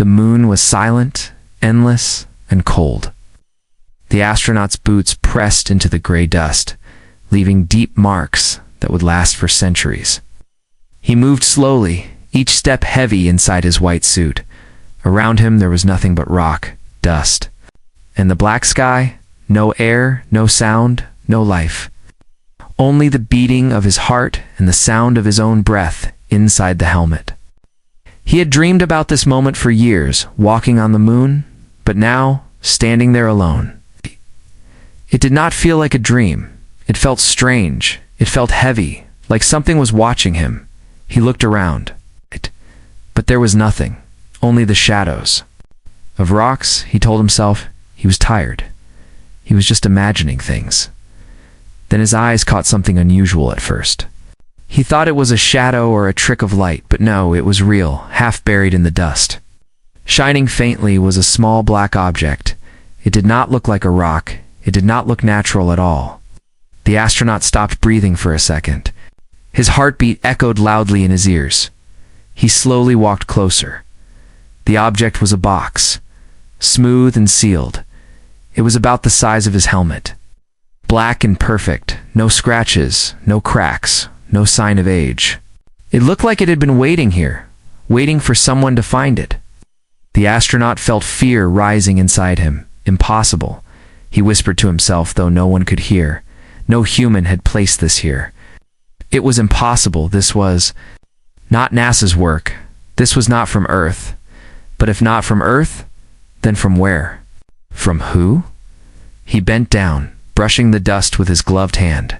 The moon was silent, endless, and cold. The astronaut's boots pressed into the gray dust, leaving deep marks that would last for centuries. He moved slowly, each step heavy inside his white suit. Around him there was nothing but rock, dust. And the black sky, no air, no sound, no life. Only the beating of his heart and the sound of his own breath inside the helmet. He had dreamed about this moment for years, walking on the moon, but now, standing there alone. It did not feel like a dream. It felt strange. It felt heavy, like something was watching him. He looked around. But there was nothing, only the shadows. Of rocks, he told himself, he was tired. He was just imagining things. Then his eyes caught something unusual at first. He thought it was a shadow or a trick of light, but no, it was real, half buried in the dust. Shining faintly was a small black object. It did not look like a rock. It did not look natural at all. The astronaut stopped breathing for a second. His heartbeat echoed loudly in his ears. He slowly walked closer. The object was a box, smooth and sealed. It was about the size of his helmet. Black and perfect, no scratches, no cracks, no sign of age. It looked like it had been waiting here, waiting for someone to find it. The astronaut felt fear rising inside him. Impossible, he whispered to himself, though no one could hear. No human had placed this here. It was impossible. This was not NASA's work. This was not from Earth. But if not from Earth, then from where? From who? He bent down, brushing the dust with his gloved hand.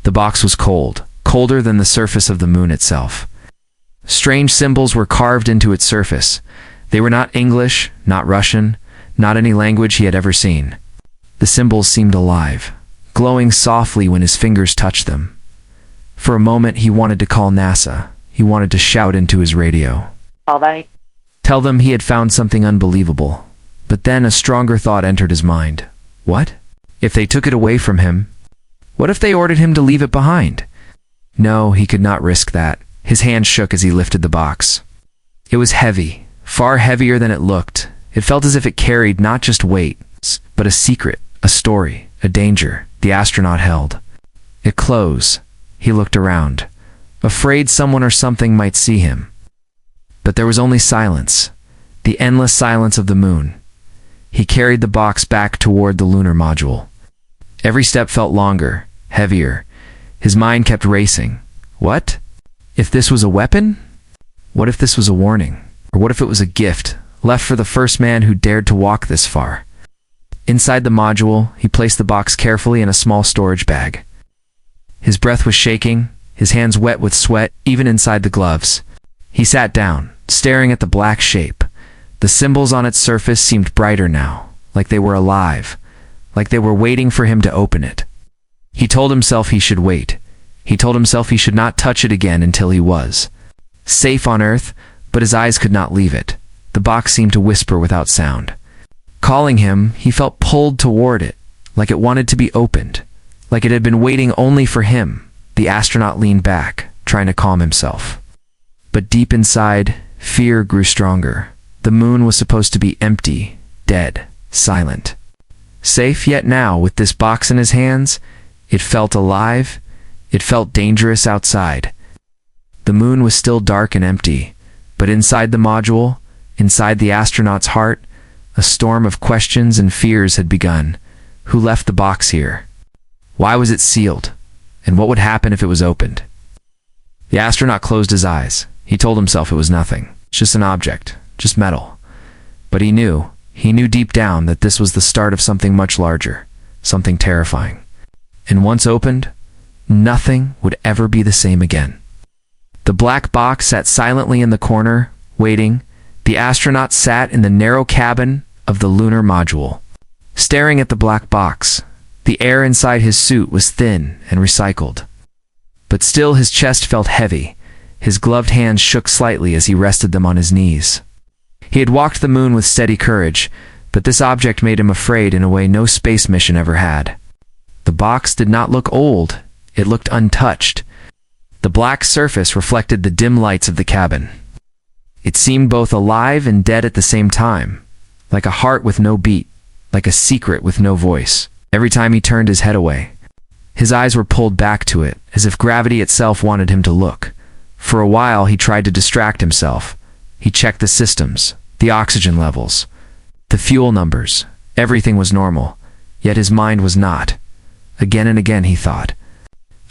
The box was cold, colder than the surface of the moon itself. Strange symbols were carved into its surface. They were not English, not Russian, not any language he had ever seen. The symbols seemed alive, glowing softly when his fingers touched them. For a moment he wanted to call NASA. He wanted to shout into his radio. All right. Tell them he had found something unbelievable. But then a stronger thought entered his mind. What? If they took it away from him? What if they ordered him to leave it behind? No, he could not risk that. His hand shook as he lifted the box. It was heavy, far heavier than it looked. It felt as if it carried not just weight, but a secret, a story, a danger the astronaut held. It closed. He looked around, afraid someone or something might see him. But there was only silence, the endless silence of the moon. He carried the box back toward the lunar module. Every step felt longer, heavier. His mind kept racing. What? If this was a weapon? What if this was a warning? Or what if it was a gift, left for the first man who dared to walk this far? Inside the module, he placed the box carefully in a small storage bag. His breath was shaking, his hands wet with sweat, even inside the gloves. He sat down, staring at the black shape. The symbols on its surface seemed brighter now, like they were alive, like they were waiting for him to open it. He told himself he should wait. He told himself he should not touch it again until he was safe on Earth, but his eyes could not leave it. The box seemed to whisper without sound. Calling him, he felt pulled toward it, like it wanted to be opened, like it had been waiting only for him. The astronaut leaned back, trying to calm himself. But deep inside, fear grew stronger. The moon was supposed to be empty, dead, silent. Safe, yet now, with this box in his hands, it felt alive. It felt dangerous outside. The moon was still dark and empty, but inside the module, inside the astronaut's heart, a storm of questions and fears had begun. Who left the box here? Why was it sealed? And what would happen if it was opened? The astronaut closed his eyes. He told himself it was nothing, just an object, just metal. But he knew deep down that this was the start of something much larger, something terrifying. And once opened, nothing would ever be the same again. The black box sat silently in the corner, waiting. The astronaut sat in the narrow cabin of the lunar module, staring at the black box. The air inside his suit was thin and recycled. But still his chest felt heavy. His gloved hands shook slightly as he rested them on his knees. He had walked the moon with steady courage, but this object made him afraid in a way no space mission ever had. The box did not look old. It looked untouched. The black surface reflected the dim lights of the cabin. It seemed both alive and dead at the same time, like a heart with no beat, like a secret with no voice. Every time he turned his head away, his eyes were pulled back to it, as if gravity itself wanted him to look. For a while, he tried to distract himself. He checked the systems, the oxygen levels, the fuel numbers. Everything was normal, yet his mind was not. Again and again he thought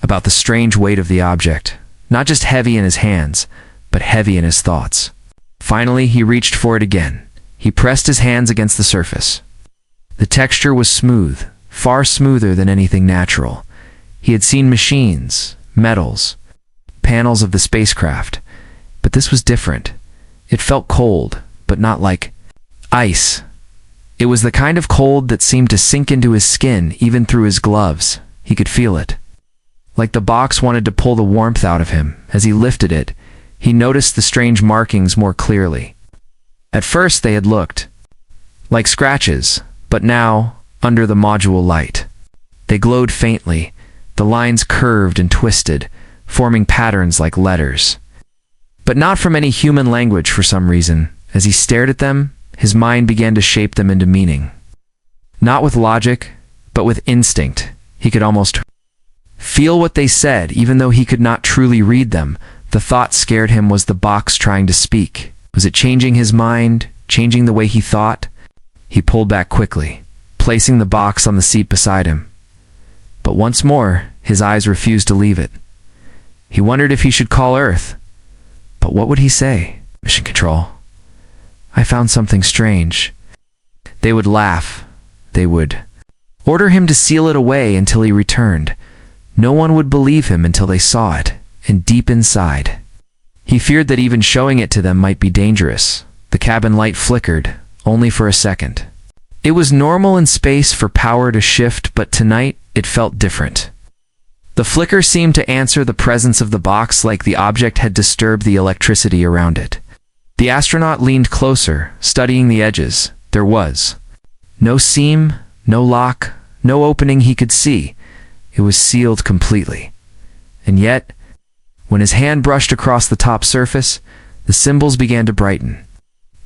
about the strange weight of the object, not just heavy in his hands, but heavy in his thoughts. Finally, he reached for it again. He pressed his hands against the surface. The texture was smooth, far smoother than anything natural. He had seen machines, metals, panels of the spacecraft, but this was different. It felt cold, but not like ice. It was the kind of cold that seemed to sink into his skin, even through his gloves. He could feel it. Like the box wanted to pull the warmth out of him. As he lifted it, he noticed the strange markings more clearly. At first they had looked like scratches, but now, under the module light, they glowed faintly. The lines curved and twisted, forming patterns like letters. But not from any human language for some reason. As he stared at them, his mind began to shape them into meaning. Not with logic, but with instinct. He could almost feel what they said, even though he could not truly read them. The thought scared him. Was the box trying to speak? Was it changing his mind, changing the way he thought? He pulled back quickly, placing the box on the seat beside him. But once more, his eyes refused to leave it. He wondered if he should call Earth. But what would he say? Mission Control, I found something strange. They would laugh. They would order him to seal it away until he returned. No one would believe him until they saw it, and deep inside, he feared that even showing it to them might be dangerous. The cabin light flickered, only for a second. It was normal in space for power to shift, but tonight it felt different. The flicker seemed to answer the presence of the box, like the object had disturbed the electricity around it. The astronaut leaned closer, studying the edges. There was no seam, no lock, no opening he could see. It was sealed completely. And yet, when his hand brushed across the top surface, the symbols began to brighten.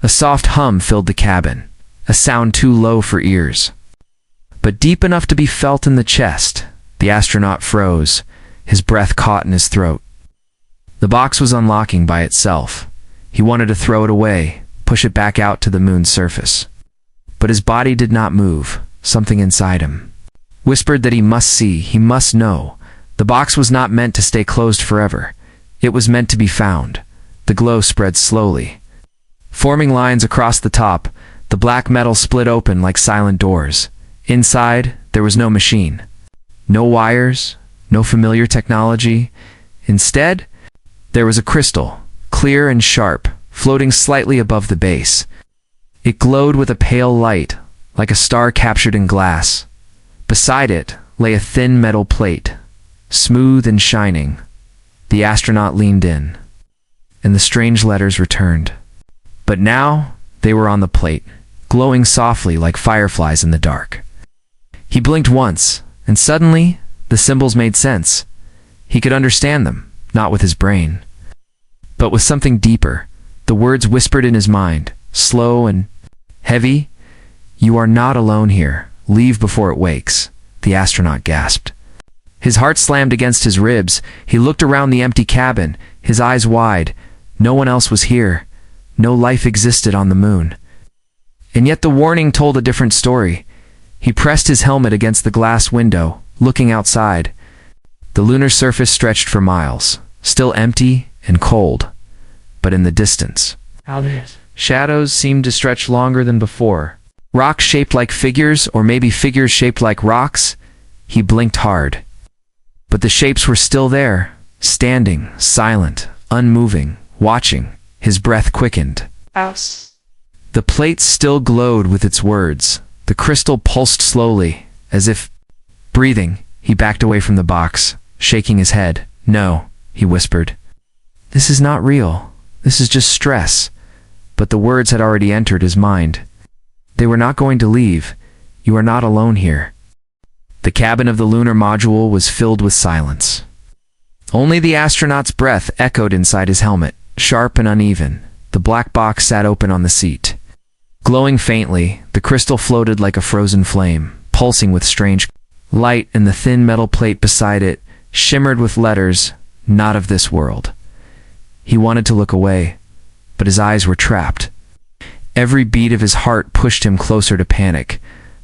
A soft hum filled the cabin, a sound too low for ears, but deep enough to be felt in the chest. The astronaut froze, his breath caught in his throat. The box was unlocking by itself. He wanted to throw it away, push it back out to the moon's surface. But his body did not move. Something inside him whispered that he must see, he must know. The box was not meant to stay closed forever. It was meant to be found. The glow spread slowly, forming lines across the top. The black metal split open like silent doors. Inside, there was no machine. No wires, no familiar technology. Instead, there was a crystal, clear and sharp, floating slightly above the base. It glowed with a pale light, like a star captured in glass. Beside it lay a thin metal plate, smooth and shining. The astronaut leaned in, and the strange letters returned. But now they were on the plate, glowing softly like fireflies in the dark. He blinked once, and suddenly the symbols made sense. He could understand them, not with his brain, but with something deeper. The words whispered in his mind, slow and heavy. "You are not alone here. Leave before it wakes," the astronaut gasped. His heart slammed against his ribs. He looked around the empty cabin, his eyes wide. No one else was here. No life existed on the moon. And yet the warning told a different story. He pressed his helmet against the glass window, looking outside. The lunar surface stretched for miles, still empty and cold. But in the distance, shadows seemed to stretch longer than before. Rocks shaped like figures, or maybe figures shaped like rocks. He blinked hard. But the shapes were still there, standing, silent, unmoving, watching. His breath quickened. House. The plate still glowed with its words. The crystal pulsed slowly, as if breathing. He backed away from the box, shaking his head. "No," he whispered. "This is not real. This is just stress." But the words had already entered his mind. They were not going to leave. "You are not alone here." The cabin of the lunar module was filled with silence. Only the astronaut's breath echoed inside his helmet, sharp and uneven. the black box sat open on the seat. Glowing faintly, the crystal floated like a frozen flame, pulsing with strange light, and the thin metal plate beside it shimmered with letters, "Not of this world." He wanted to look away, but his eyes were trapped. Every beat of his heart pushed him closer to panic.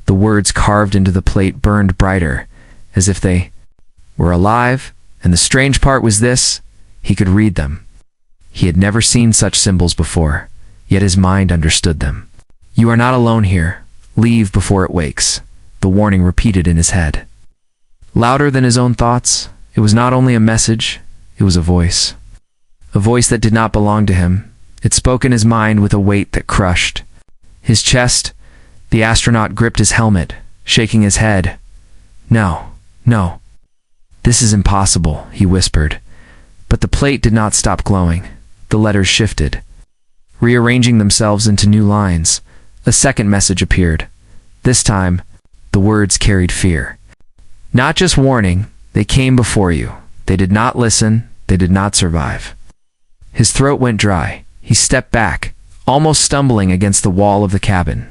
The words carved into the plate burned brighter, as if they were alive, and the strange part was this: he could read them. He had never seen such symbols before, yet his mind understood them. "You are not alone here. Leave before it wakes," the warning repeated in his head. Louder than his own thoughts, it was not only a message, it was a voice. A voice that did not belong to him. It spoke in his mind with a weight that crushed his chest. The astronaut gripped his helmet, shaking his head. "No, no. This is impossible," he whispered. But the plate did not stop glowing. The letters shifted, rearranging themselves into new lines. A second message appeared. This time, the words carried fear. Not just warning, they came before you. They did not listen, they did not survive. His throat went dry. He stepped back, almost stumbling against the wall of the cabin.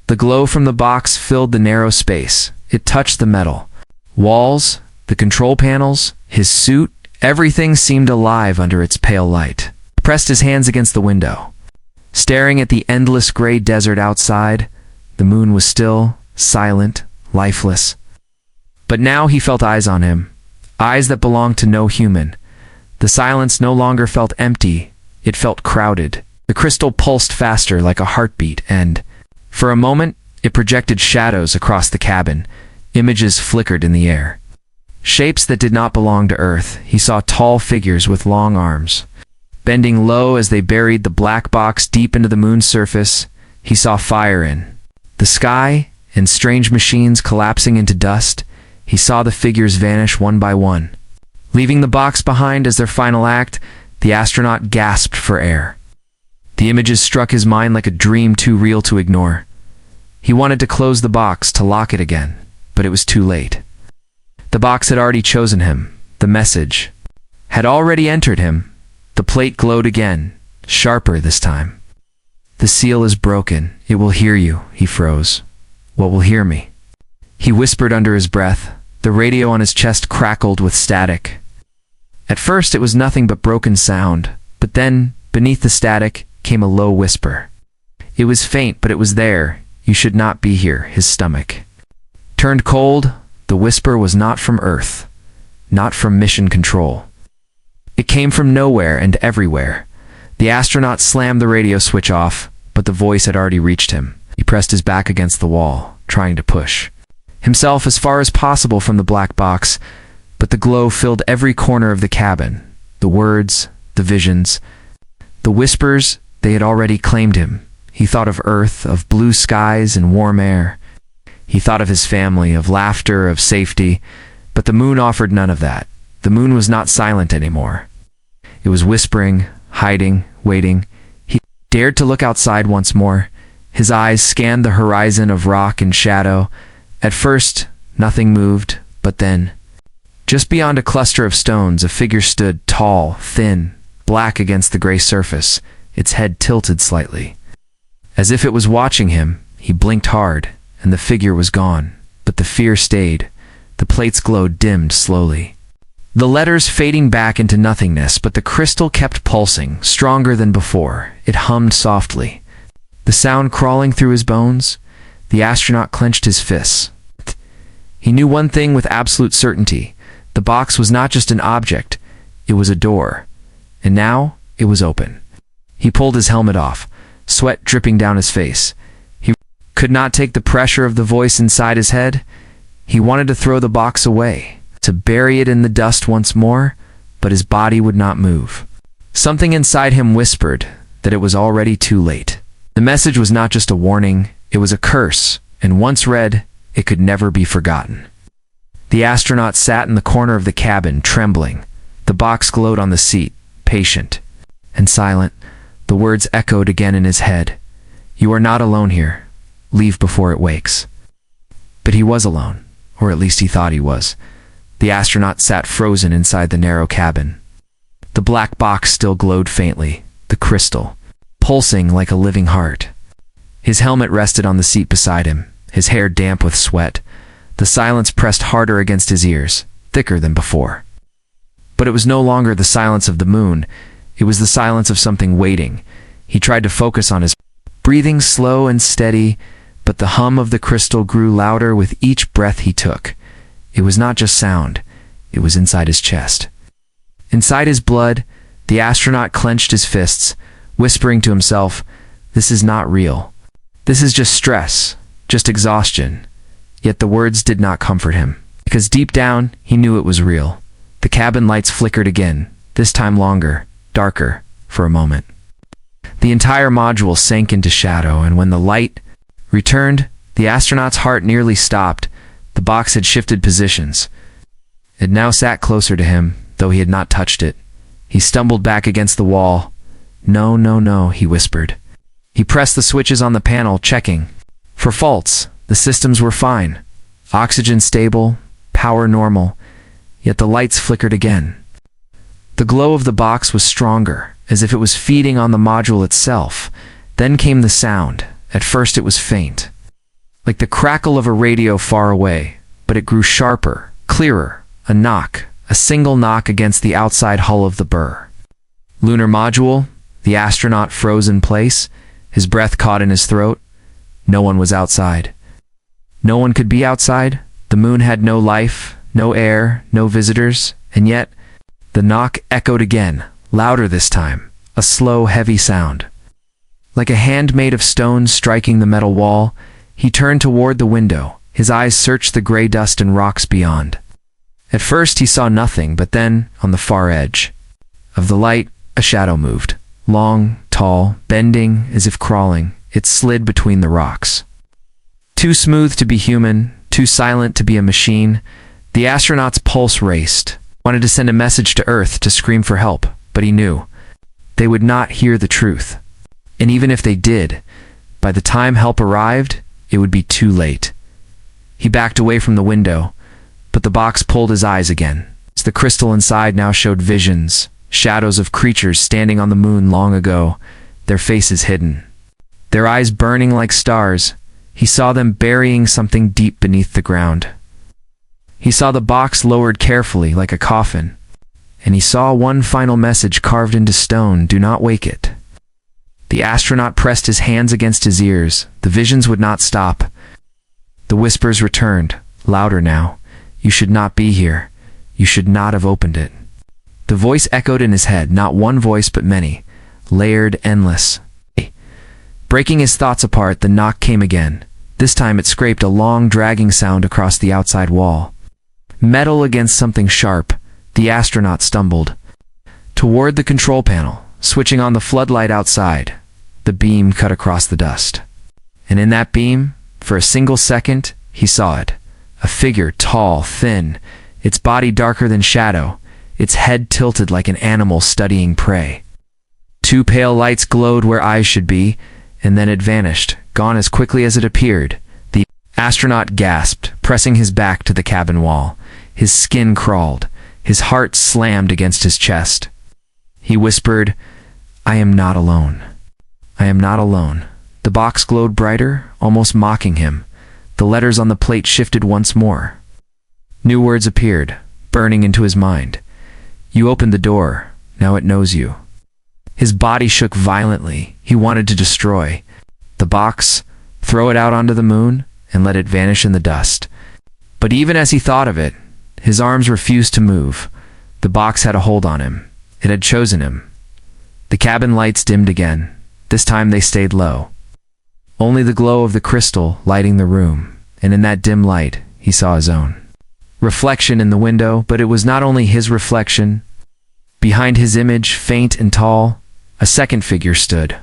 The glow from the box filled the narrow space. It touched the metal walls, the control panels, his suit. Everything seemed alive under its pale light. He pressed his hands against the window. Staring at the endless gray desert outside, the moon was still, silent, lifeless. But now he felt eyes on him, eyes that belonged to no human. The silence no longer felt empty, it felt crowded. The crystal pulsed faster like a heartbeat, and, for a moment, it projected shadows across the cabin. Images flickered in the air. Shapes that did not belong to Earth. He saw tall figures with long arms, bending low as they buried the black box deep into the moon's surface. He saw fire in the sky and strange machines collapsing into dust. He saw the figures vanish one by one, leaving the box behind as their final act. The astronaut gasped for air. The images struck his mind like a dream too real to ignore. He wanted to close the box, to lock it again, but it was too late. The box had already chosen him. The message had already entered him. The plate glowed again, sharper this time. "The seal is broken. It will hear you," he froze. "What will hear me?" He whispered under his breath. The radio on his chest crackled with static. At first it was nothing but broken sound, but then, beneath the static, came a low whisper. It was faint, but it was there. "You should not be here." His stomach turned cold. The whisper was not from Earth, not from mission control. It came from nowhere and everywhere. The astronaut slammed the radio switch off, but the voice had already reached him. He pressed his back against the wall, trying to push himself as far as possible from the black box, but the glow filled every corner of the cabin. The words, the visions, the whispers, they had already claimed him. He thought of Earth, of blue skies and warm air. He thought of his family, of laughter, of safety, but the moon offered none of that. The moon was not silent anymore. It was whispering, hiding, waiting. He dared to look outside once more. His eyes scanned the horizon of rock and shadow. At first, nothing moved, but then, just beyond a cluster of stones, a figure stood, tall, thin, black against the gray surface, its head tilted slightly. As if it was watching him, he blinked hard, and the figure was gone, but the fear stayed. The plate's glow dimmed slowly, the letters fading back into nothingness, but the crystal kept pulsing, stronger than before. It hummed softly, the sound crawling through his bones. The astronaut clenched his fists. He knew one thing with absolute certainty. The box was not just an object, it was a door. And now, it was open. He pulled his helmet off, sweat dripping down his face. He could not take the pressure of the voice inside his head. He wanted to throw the box away, to bury it in the dust once more, but his body would not move. Something inside him whispered that it was already too late. The message was not just a warning, it was a curse, and once read, it could never be forgotten. The astronaut sat in the corner of the cabin, trembling. The box glowed on the seat, patient and silent. The words echoed again in his head. "You are not alone here. Leave before it wakes." But he was alone, or at least he thought he was. The astronaut sat frozen inside the narrow cabin. The black box still glowed faintly, the crystal pulsing like a living heart. His helmet rested on the seat beside him, his hair damp with sweat. The silence pressed harder against his ears, thicker than before. But it was no longer the silence of the moon. It was the silence of something waiting. He tried to focus on his breathing, slow and steady, but the hum of the crystal grew louder with each breath he took. It was not just sound. It was inside his chest. Inside his blood, the astronaut clenched his fists, whispering to himself, "This is not real. This is just stress, just exhaustion." Yet the words did not comfort him, because deep down, he knew it was real. The cabin lights flickered again, this time longer, darker, for a moment. The entire module sank into shadow, and when the light returned, the astronaut's heart nearly stopped. The box had shifted positions. It now sat closer to him, though he had not touched it. He stumbled back against the wall. "No, no, no," he whispered. He pressed the switches on the panel, checking for faults. The systems were fine. Oxygen stable, power normal. Yet the lights flickered again. The glow of the box was stronger, as if it was feeding on the module itself. Then came the sound. At first it was faint, like the crackle of a radio far away, but it grew sharper, clearer. A knock, a single knock against the outside hull of the burr. Lunar module, the astronaut froze in place, his breath caught in his throat. No one was outside. No one could be outside. The moon had no life, no air, no visitors, and yet the knock echoed again, louder this time, a slow, heavy sound. Like a hand made of stone striking the metal wall, he turned toward the window. His eyes searched the gray dust and rocks beyond. At first he saw nothing, but then, on the far edge of the light, a shadow moved. Long, tall, bending, as if crawling, it slid between the rocks. Too smooth to be human, too silent to be a machine, the astronaut's pulse raced. Wanted to send a message to Earth to scream for help, but he knew they would not hear the truth. And even if they did, by the time help arrived, it would be too late. He backed away from the window, but the box pulled his eyes again. The crystal inside now showed visions, shadows of creatures standing on the moon long ago, their faces hidden, their eyes burning like stars. He saw them burying something deep beneath the ground. He saw the box lowered carefully like a coffin, and he saw one final message carved into stone: "Do not wake it." The astronaut pressed his hands against his ears. The visions would not stop. The whispers returned, louder now. "You should not be here. You should not have opened it." The voice echoed in his head, not one voice but many, layered, endless. Breaking his thoughts apart, the knock came again. This time it scraped a long, dragging sound across the outside wall. Metal against something sharp, the astronaut stumbled toward the control panel, switching on the floodlight outside. The beam cut across the dust. And in that beam, for a single second, he saw it. A figure, tall, thin, its body darker than shadow, its head tilted like an animal studying prey. Two pale lights glowed where eyes should be, and then it vanished, gone as quickly as it appeared. The astronaut gasped, pressing his back to the cabin wall. His skin crawled. His heart slammed against his chest. He whispered, "I am not alone. I am not alone." The box glowed brighter, almost mocking him. The letters on the plate shifted once more. New words appeared, burning into his mind. "You opened the door. Now it knows you." His body shook violently. He wanted to destroy the box, throw it out onto the moon, and let it vanish in the dust. But even as he thought of it, his arms refused to move. The box had a hold on him. It had chosen him. The cabin lights dimmed again. This time they stayed low. Only the glow of the crystal lighting the room, and in that dim light, he saw his own reflection in the window. But it was not only his reflection. Behind his image, faint and tall, a second figure stood,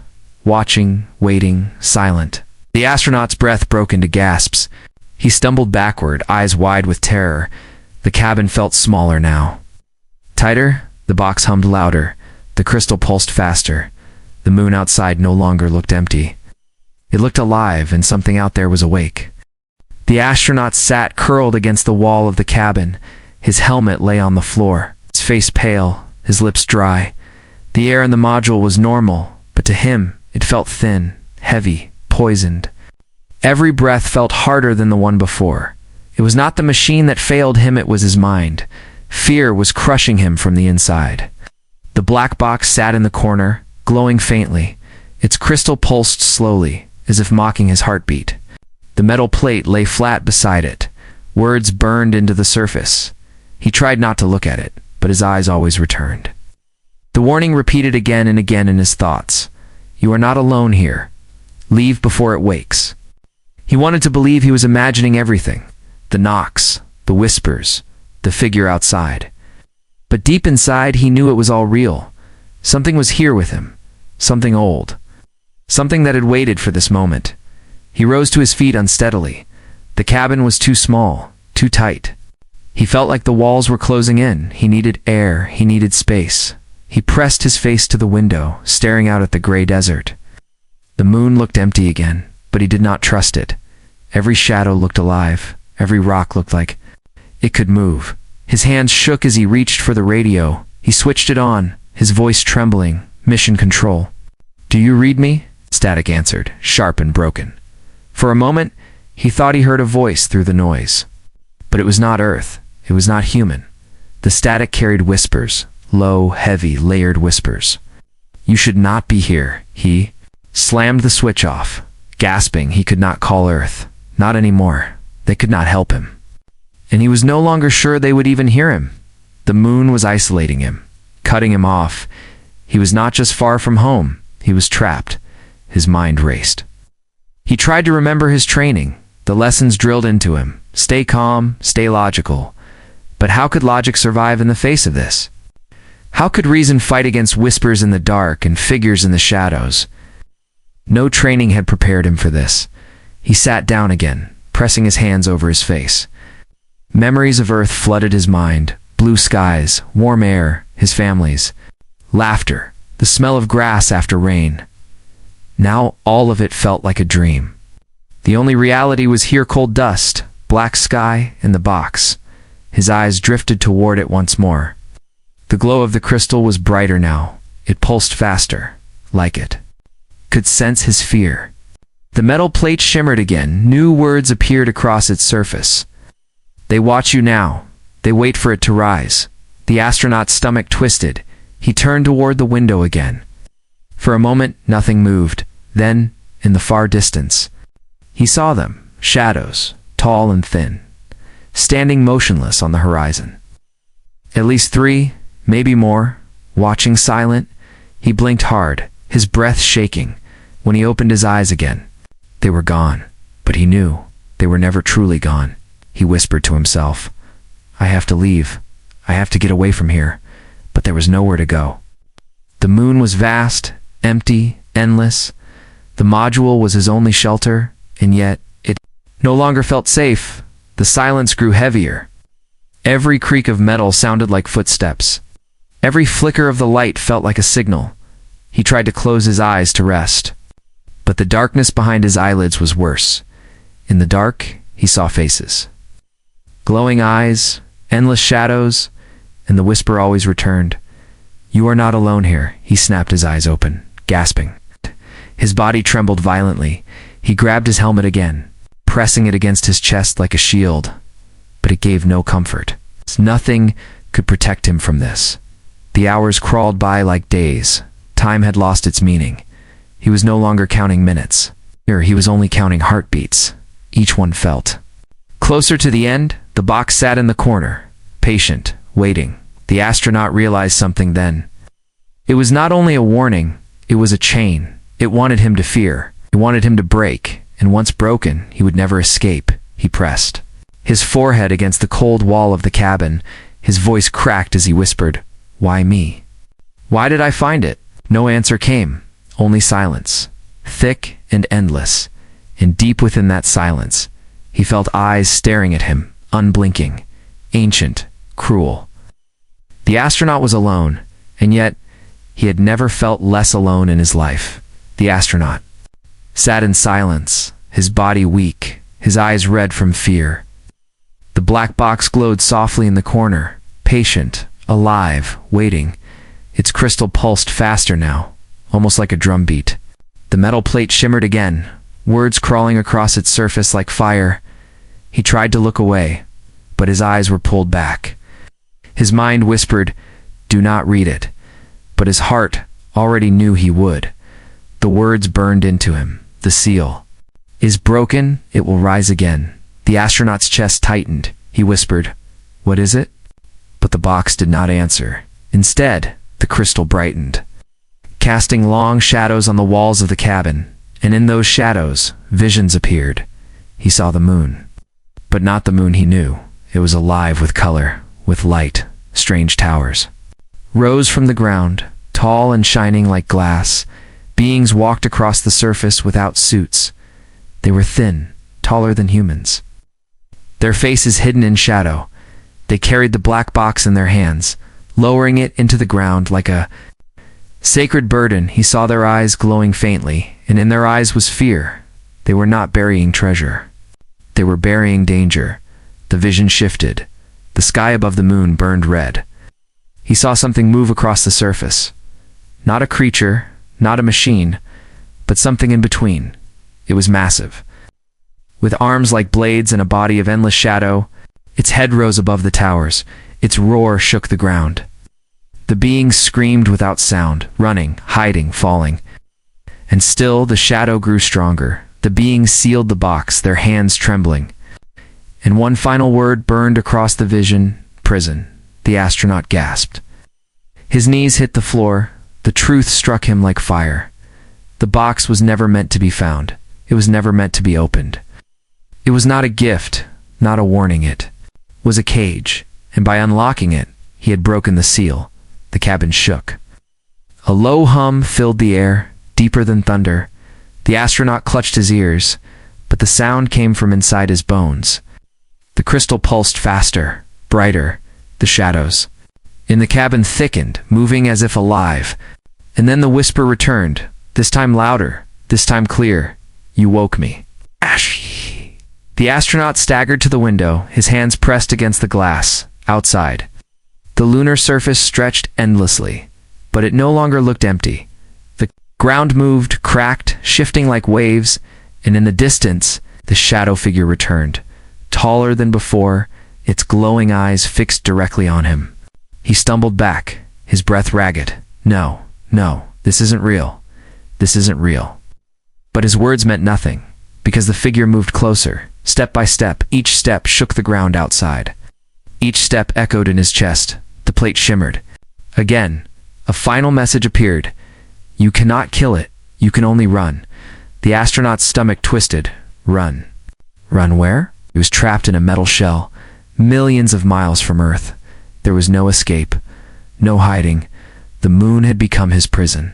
watching, waiting, silent. The astronaut's breath broke into gasps. He stumbled backward, eyes wide with terror. The cabin felt smaller now. Tighter, the box hummed louder. The crystal pulsed faster. The moon outside no longer looked empty. It looked alive, and something out there was awake. The astronaut sat curled against the wall of the cabin. His helmet lay on the floor, his face pale, his lips dry. The air in the module was normal, but to him, It felt thin, heavy, poisoned. Every breath felt harder than the one before. It was not the machine that failed him, it was his mind. Fear was crushing him from the inside. The black box sat in the corner, glowing faintly. Its crystal pulsed slowly, as if mocking his heartbeat. The metal plate lay flat beside it. Words burned into the surface. He tried not to look at it, but his eyes always returned. The warning repeated again and again in his thoughts. You are not alone here. Leave before it wakes. He wanted to believe he was imagining everything. The knocks, the whispers, the figure outside. But deep inside he knew it was all real. Something was here with him. Something old. Something that had waited for this moment. He rose to his feet unsteadily. The cabin was too small, too tight. He felt like the walls were closing in. He needed air, he needed space. He pressed his face to the window, staring out at the gray desert. The moon looked empty again, but he did not trust it. Every shadow looked alive. Every rock looked like it could move. His hands shook as he reached for the radio. He switched it on, his voice trembling. Mission control. Do you read me? Static answered, sharp and broken. For a moment, he thought he heard a voice through the noise. But it was not Earth. It was not human. The static carried whispers, low, heavy, layered whispers. You should not be here. He slammed the switch off. Gasping, he could not call Earth. Not anymore. They could not help him. And he was no longer sure they would even hear him. The moon was isolating him, cutting him off. He was not just far from home. He was trapped. His mind raced. He tried to remember his training, the lessons drilled into him. Stay calm, stay logical. But how could logic survive in the face of this? How could reason fight against whispers in the dark and figures in the shadows? No training had prepared him for this. He sat down again, pressing his hands over his face. Memories of Earth flooded his mind. Blue skies, warm air, his family's laughter, the smell of grass after rain. Now all of it felt like a dream. The only reality was here: cold dust, black sky, and the box. His eyes drifted toward it once more. The glow of the crystal was brighter now. It pulsed faster, like it could sense his fear. The metal plate shimmered again. New words appeared across its surface. They watch you now. They wait for it to rise. The astronaut's stomach twisted. He turned toward the window again. For a moment, nothing moved. Then, in the far distance, he saw them, shadows, tall and thin, standing motionless on the horizon. At least 3, maybe more, watching silent. He blinked hard, his breath shaking. When he opened his eyes again, they were gone. But he knew they were never truly gone. He whispered to himself, I have to leave. I have to get away from here. But there was nowhere to go. The moon was vast, empty, endless. The module was his only shelter, and yet it no longer felt safe. The silence grew heavier. Every creak of metal sounded like footsteps. Every flicker of the light felt like a signal. He tried to close his eyes to rest. But the darkness behind his eyelids was worse. In the dark, he saw faces. Glowing eyes, endless shadows, and the whisper always returned. You are not alone here. He snapped his eyes open, gasping. His body trembled violently. He grabbed his helmet again, pressing it against his chest like a shield. But it gave no comfort. Nothing could protect him from this. The hours crawled by like days. Time had lost its meaning. He was no longer counting minutes. He was only counting heartbeats. Each one felt. Closer to the end, the box sat in the corner, patient, waiting. The astronaut realized something then. It was not only a warning, it was a chain. It wanted him to fear. It wanted him to break, and once broken, he would never escape. He pressed his forehead against the cold wall of the cabin. His voice cracked as he whispered, Why me? Why did I find it? No answer came, only silence, thick and endless. And deep within that silence, he felt eyes staring at him, unblinking, ancient, cruel. The astronaut was alone, and yet he had never felt less alone in his life. The astronaut sat in silence, his body weak, his eyes red from fear. The black box glowed softly in the corner, patient, alive, waiting. Its crystal pulsed faster now, almost like a drumbeat. The metal plate shimmered again, words crawling across its surface like fire. He tried to look away, but his eyes were pulled back. His mind whispered, "Do not read it." But his heart already knew he would. The words burned into him. The seal is broken, it will rise again. The astronaut's chest tightened. He whispered, "What is it?" But the box did not answer. Instead, the crystal brightened, casting long shadows on the walls of the cabin, and in those shadows, visions appeared. He saw the moon, but not the moon he knew. It was alive with color, with light. Strange towers rose from the ground, tall and shining like glass. Beings walked across the surface without suits. They were thin, taller than humans, their faces hidden in shadow. They carried the black box in their hands, lowering it into the ground like a sacred burden. He saw their eyes glowing faintly, and in their eyes was fear. They were not burying treasure. They were burying danger. The vision shifted. The sky above the moon burned red. He saw something move across the surface. Not a creature, not a machine, but something in between. It was massive. With arms like blades and a body of endless shadow, its head rose above the towers. Its roar shook the ground. The being screamed without sound, running, hiding, falling. And still the shadow grew stronger. The being sealed the box, their hands trembling. And one final word burned across the vision: prison. The astronaut gasped. His knees hit the floor. The truth struck him like fire. The box was never meant to be found. It was never meant to be opened. It was not a gift, not a warning. It was a cage, and by unlocking it, he had broken the seal. The cabin shook. A low hum filled the air, deeper than thunder. The astronaut clutched his ears, but the sound came from inside his bones. The crystal pulsed faster, brighter. The shadows in the cabin thickened, moving as if alive. And then the whisper returned, this time louder, this time clear. "You woke me." Ash. The astronaut staggered to the window, his hands pressed against the glass. Outside, the lunar surface stretched endlessly, but it no longer looked empty. The ground moved, cracked, shifting like waves, and in the distance, the shadow figure returned. Taller than before, its glowing eyes fixed directly on him. He stumbled back, his breath ragged. No, this isn't real. This isn't real. But his words meant nothing, because the figure moved closer. Step by step, each step shook the ground outside. Each step echoed in his chest. The plate shimmered. Again, a final message appeared. "You cannot kill it. You can only run." The astronaut's stomach twisted. Run. Run where? He was trapped in a metal shell, millions of miles from Earth. There was no escape, no hiding. The moon had become his prison.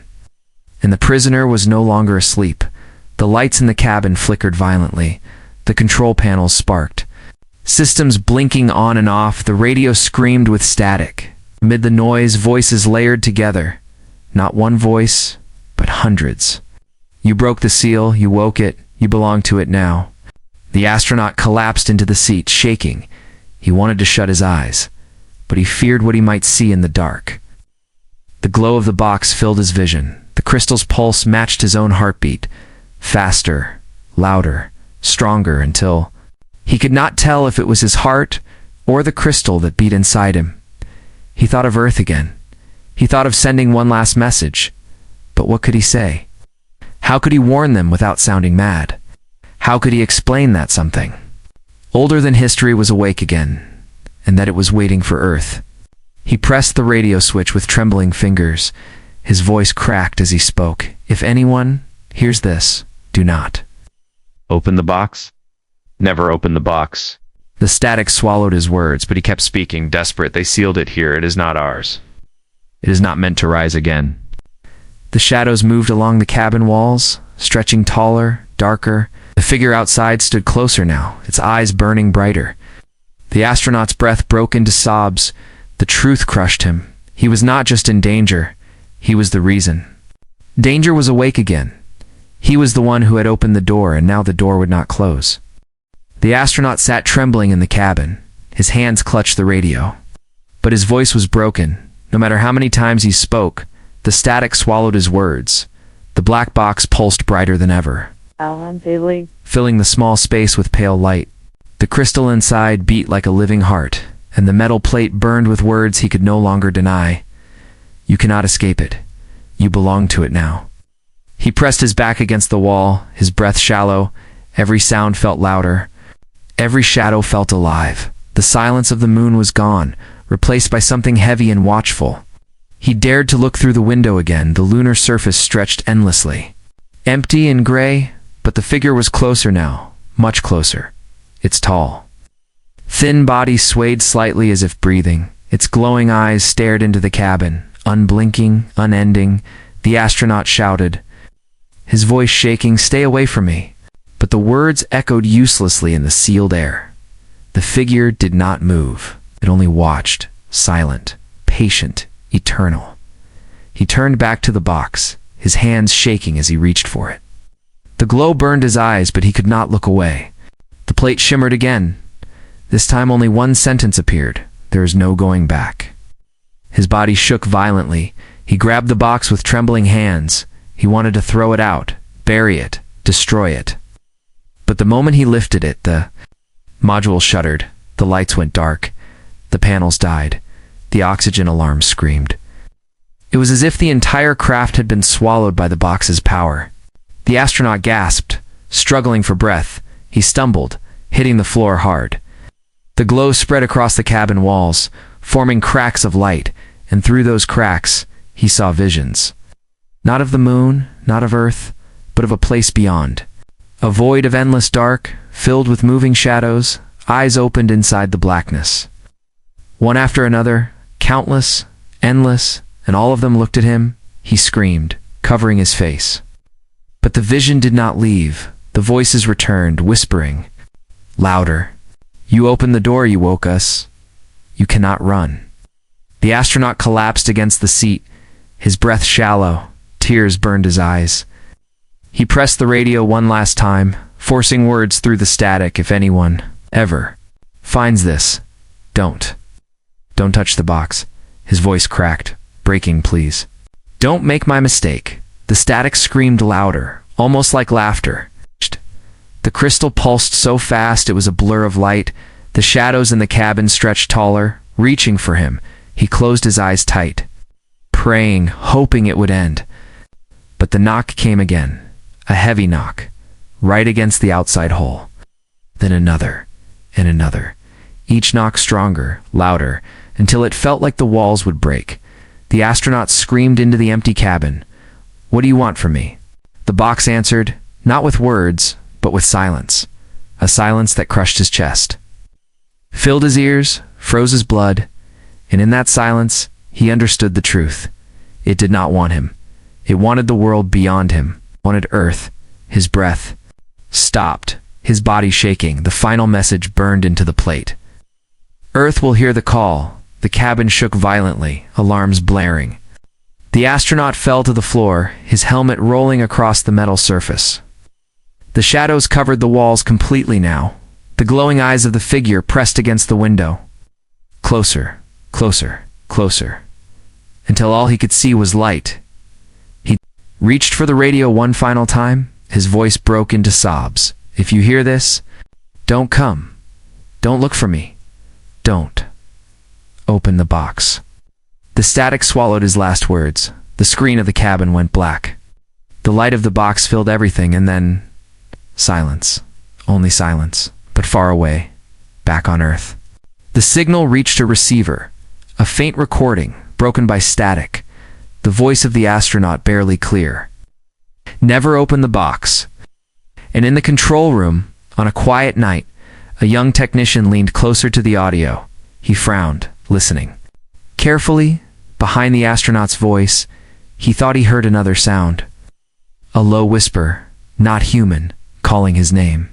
And the prisoner was no longer asleep. The lights in the cabin flickered violently. The control panels sparked. Systems blinking on and off, the radio screamed with static. Amid the noise, voices layered together. Not one voice, but hundreds. "You broke the seal, you woke it, you belong to it now." The astronaut collapsed into the seat, shaking. He wanted to shut his eyes, but he feared what he might see in the dark. The glow of the box filled his vision. The crystal's pulse matched his own heartbeat. Faster, louder, stronger, until he could not tell if it was his heart or the crystal that beat inside him. He thought of Earth again. He thought of sending one last message. But what could he say? How could he warn them without sounding mad? How could he explain that something older than history was awake again, and that it was waiting for Earth? He pressed the radio switch with trembling fingers. His voice cracked as he spoke. "If anyone hears this, do not Open the box? Never open the box." The static swallowed his words, but he kept speaking, desperate. "They sealed it here. It is not ours. It is not meant to rise again." The shadows moved along the cabin walls, stretching taller, darker. The figure outside stood closer now, its eyes burning brighter. The astronaut's breath broke into sobs. The truth crushed him. He was not just in danger. He was the reason. Danger was awake again. He was the one who had opened the door, and now the door would not close. The astronaut sat trembling in the cabin. His hands clutched the radio. But his voice was broken. No matter how many times he spoke, the static swallowed his words. The black box pulsed brighter than ever, filling the small space with pale light. The crystal inside beat like a living heart, and the metal plate burned with words he could no longer deny. You cannot escape it. You belong to it now. He pressed his back against the wall, his breath shallow. Every sound felt louder. Every shadow felt alive. The silence of the moon was gone, replaced by something heavy and watchful. He dared to look through the window again. The lunar surface stretched endlessly. Empty and gray, but the figure was closer now, much closer. Its tall, thin body swayed slightly as if breathing. Its glowing eyes stared into the cabin, unblinking, unending. The astronaut shouted, his voice shaking, "Stay away from me." But the words echoed uselessly in the sealed air. The figure did not move. It only watched, silent, patient, eternal. He turned back to the box, his hands shaking as he reached for it. The glow burned his eyes, but he could not look away. The plate shimmered again. This time only one sentence appeared: "There is no going back." His body shook violently. He grabbed the box with trembling hands. He wanted to throw it out, bury it, destroy it. But the moment he lifted it, the module shuddered, the lights went dark, the panels died, the oxygen alarm screamed. It was as if the entire craft had been swallowed by the box's power. The astronaut gasped, struggling for breath. He stumbled, hitting the floor hard. The glow spread across the cabin walls, forming cracks of light, and through those cracks, he saw visions. Not of the moon, not of Earth, but of a place beyond. A void of endless dark, filled with moving shadows. Eyes opened inside the blackness. One after another, countless, endless, and all of them looked at him. He screamed, covering his face. But the vision did not leave. The voices returned, whispering, louder. "You opened the door, you woke us. You cannot run." The astronaut collapsed against the seat, his breath shallow. Tears burned his eyes. He pressed the radio one last time, forcing words through the static. "If anyone, ever, finds this, don't touch the box." His voice cracked, breaking pleas. "Don't make my mistake." The static screamed louder, almost like laughter. The crystal pulsed so fast it was a blur of light. The shadows in the cabin stretched taller, reaching for him. He closed his eyes tight, praying, hoping it would end. But the knock came again, a heavy knock, right against the outside hole. Then another, and another. Each knock stronger, louder, until it felt like the walls would break. The astronaut screamed into the empty cabin. "What do you want from me?" The box answered, not with words, but with silence. A silence that crushed his chest, filled his ears, froze his blood, and in that silence, he understood the truth. It did not want him. It wanted the world beyond him, wanted Earth. His breath stopped, his body shaking. The final message burned into the plate. "Earth will hear the call." The cabin shook violently, alarms blaring. The astronaut fell to the floor, his helmet rolling across the metal surface. The shadows covered the walls completely now. The glowing eyes of the figure pressed against the window. Closer, closer, closer, until all he could see was light. He reached for the radio one final time. His voice broke into sobs. "If you hear this, don't come. Don't look for me. Don't open the box." The static swallowed his last words. The screen of the cabin went black. The light of the box filled everything, and then silence. Only silence, but far away, back on Earth. The signal reached a receiver, a faint recording, broken by static, the voice of the astronaut barely clear. "Never open the box." And in the control room, on a quiet night, a young technician leaned closer to the audio. He frowned, listening. Carefully, behind the astronaut's voice, he thought he heard another sound. A low whisper, not human, calling his name.